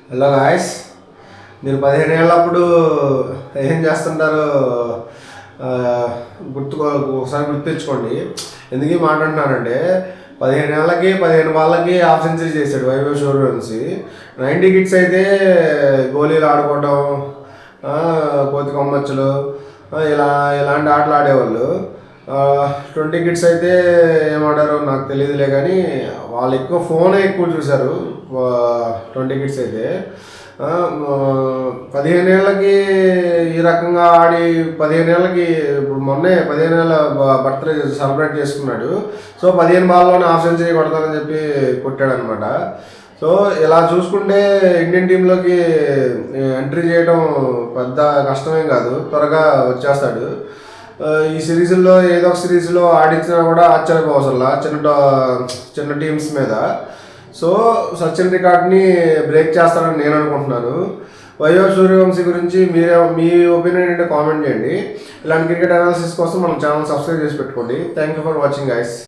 Hello guys, మీరు 15 ఏళ్ళప్పుడు ఏం చేస్తుంటారో ఆ, ఒకసారి గుర్తించుకోండి. ఎందుకు ఈ మాట అంటున్నానంటే 15 ఏళ్ళకి 15 వాళ్ళకి హాఫ్ సెంచరీ చేశాడు వైభవ్ సూర్యవంశీ. 90 కిడ్స్ అయితే గోళీలు ఆడుకోవడం, కోతి కొమ్మచ్చులు, ఇలాంటి ఆటలు ఆడేవాళ్ళు. 20 కిడ్స్ అయితే ఏమాడారో నాకు తెలియదులే, కానీ వాళ్ళు ఎక్కువ ఫోనే ఎక్కువ చూశారు. 20 కిడ్స్ అయితే 15 ఏళ్ళకి ఈ రకంగా ఆడి 15 ఏళ్ళకి ఇప్పుడు మొన్నే 15 ఏళ్ళ బర్త్డే సెలబ్రేట్ చేసుకున్నాడు. సో 15 బాల్లోనే హాఫ్ సెంచరీ కొడతానని చెప్పి కొట్టాడనమాట. సో ఇలా చూసుకుంటే ఇండియన్ టీంలోకి ఎంట్రీ చేయడం పెద్ద కష్టమేం కాదు, త్వరగా వచ్చేస్తాడు. ఈ సిరీస్లో ఏదో ఒక సిరీస్లో ఆడించినా కూడా ఆశ్చర్యపోవసల్లా చిన్న టీమ్స్ మీద. సో సచిన్ రికార్డ్ని బ్రేక్ చేస్తారని నేను అనుకుంటున్నాను. వైభవ్ సూర్యవంశీ గురించి మీ ఒపీనియన్ ఏంటో కామెంట్ చేయండి. ఇలాంటి క్రికెట్ అనాలిసిస్ కోసం మన ఛానల్ సబ్స్క్రైబ్ చేసి పెట్టుకోండి. Thank you for watching guys.